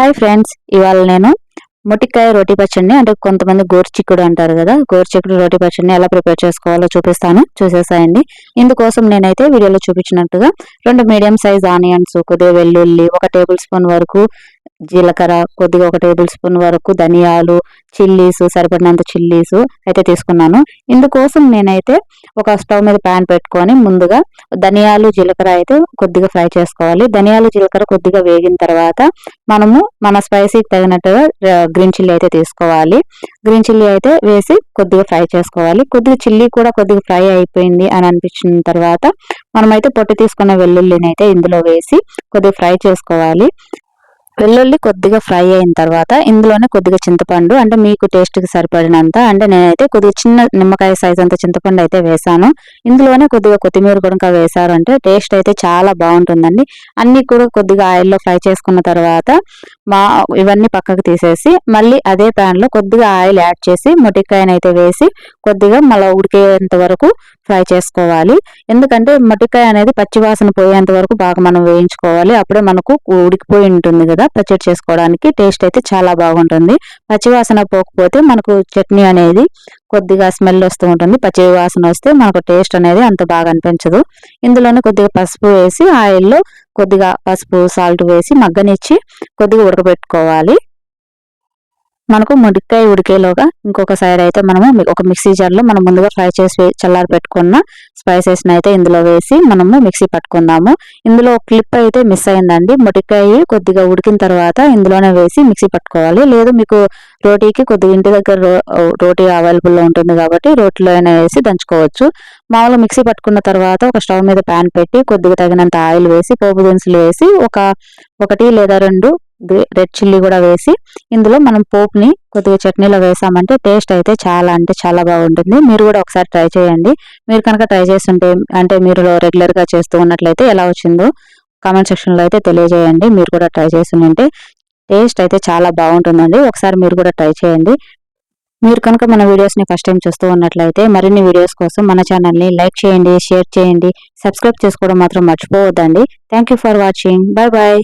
Hi friends, ఇవాళ నేను మొటిక్కాయ రోటి పచ్చడిని అంటే కొంతమంది గోరుచిక్కుడు అంటారు కదా, గోరుచిక్కుడు రోటి పచ్చడిని ఎలా ప్రిపేర్ చేసుకోవాలో చూపిస్తాను, చూసేసాయండి. ఇందుకోసం నేనైతే వీడియోలో చూపించినట్టుగా 2 మీడియం సైజ్ ఆనియన్స్, కొద్దిగా వెల్లుల్లి, 1 టేబుల్ స్పూన్ వరకు జీలకర్ర, కొద్దిగా 1 టేబుల్ స్పూన్ వరకు ధనియాలు, చిల్లీస్ సరిపడినంత చిల్లీస్ అయితే తీసుకున్నాను. ఇందుకోసం నేనైతే ఒక స్టవ్ మీద ప్యాన్ పెట్టుకొని ముందుగా ధనియాలు, జీలకర్ర అయితే కొద్దిగా ఫ్రై చేసుకోవాలి. ధనియాలు, జీలకర్ర కొద్దిగా వేగిన తర్వాత మనము మన స్పైసీకి తగినట్టుగా గ్రీన్ చిల్లీ అయితే తీసుకోవాలి. గ్రీన్ చిల్లీ అయితే వేసి కొద్దిగా ఫ్రై చేసుకోవాలి. కొద్దిగా చిల్లీ కూడా కొద్దిగా ఫ్రై అయిపోయింది అని అనిపించిన తర్వాత మనమైతే పొట్టు తీసుకున్న వెల్లుల్లిని అయితే ఇందులో వేసి కొద్దిగా ఫ్రై చేసుకోవాలి. వెల్లుల్లి కొద్దిగా ఫ్రై అయిన తర్వాత ఇందులోనే కొద్దిగా చింతపండు, అంటే మీకు టేస్ట్కి సరిపడినంత, అంటే నేనైతే కొద్దిగా చిన్న నిమ్మకాయ సైజ్ అంత చింతపండు అయితే వేసాను. ఇందులోనే కొద్దిగా కొత్తిమీర కూడా వేసారు అంటే టేస్ట్ అయితే చాలా బాగుంటుందండి. అన్నీ కూడా కొద్దిగా ఆయిల్లో ఫ్రై చేసుకున్న తర్వాత ఇవన్నీ పక్కకు తీసేసి మళ్ళీ అదే ప్యాన్లో కొద్దిగా ఆయిల్ యాడ్ చేసి మొటిక్కాయని అయితే వేసి కొద్దిగా మళ్ళీ ఉడికేంత వరకు ఫ్రై చేసుకోవాలి. ఎందుకంటే మొటిక్కాయ అనేది పచ్చివాసన పోయేంత వరకు బాగా మనం వేయించుకోవాలి. అప్పుడే మనకు ఉడికిపోయి ఉంటుంది కదా, పచ్చడి చేసుకోవడానికి టేస్ట్ అయితే చాలా బాగుంటుంది. పచ్చివాసన పోకపోతే మనకు చట్నీ అనేది కొద్దిగా స్మెల్ వస్తూ ఉంటుంది. పచ్చి వాసన వస్తే మనకు టేస్ట్ అనేది అంత బాగా అనిపించదు. ఇందులోనే కొద్దిగా పసుపు వేసి ఆయిల్లో కొద్దిగా పసుపు, సాల్ట్ వేసి మగ్గనిచ్చి కొద్దిగా ఉడకబెట్టుకోవాలి. మనకు మొటిక్కాయ ఉడికేలోగా ఇంకొక సైడ్ అయితే మనము ఒక మిక్సీ జార్లో మనం ముందుగా ఫ్రై చేసి చల్లారి పెట్టుకున్న స్పైసెస్ని అయితే ఇందులో వేసి మనము మిక్సీ పట్టుకుందాము. ఇందులో క్లిప్ అయితే మిస్ అయిందండి. మొటిక్కాయ కొద్దిగా ఉడికిన తర్వాత ఇందులోనే వేసి మిక్సీ పట్టుకోవాలి. లేదు మీకు రోటీకి కొద్దిగా ఇంటి దగ్గర రోటీ అవైలబుల్లో ఉంటుంది కాబట్టి రోటీలోనే వేసి దంచుకోవచ్చు. మామూలుగా మిక్సీ పట్టుకున్న తర్వాత ఒక స్టవ్ మీద ప్యాన్ పెట్టి కొద్దిగా తగినంత ఆయిల్ వేసి పోపు దినుసులు వేసి ఒకటి లేదా 2 రెడ్ చిల్లీ కూడా వేసి ఇందులో మనం పోపుని కొద్దిగా చట్నీలో వేసామంటే టేస్ట్ అయితే చాలా అంటే చాలా బాగుంటుంది. మీరు కూడా ఒకసారి ట్రై చేయండి. మీరు కనుక ట్రై చేస్తుంటే అంటే మీరు రెగ్యులర్గా చేస్తూ ఉన్నట్లయితే ఎలా వచ్చిందో కామెంట్ సెక్షన్లో అయితే తెలియజేయండి. మీరు కూడా ట్రై చేస్తుంటే టేస్ట్ అయితే చాలా బాగుంటుందండి. ఒకసారి మీరు కూడా ట్రై చేయండి. మీరు కనుక మన వీడియోస్ని ఫస్ట్ టైం చూస్తూ ఉన్నట్లయితే మరిన్ని వీడియోస్ కోసం మన ఛానల్ని లైక్ చేయండి, షేర్ చేయండి, సబ్స్క్రైబ్ చేసుకోవడం మాత్రం మర్చిపోవద్దండి. Thank you for watching. Bye bye.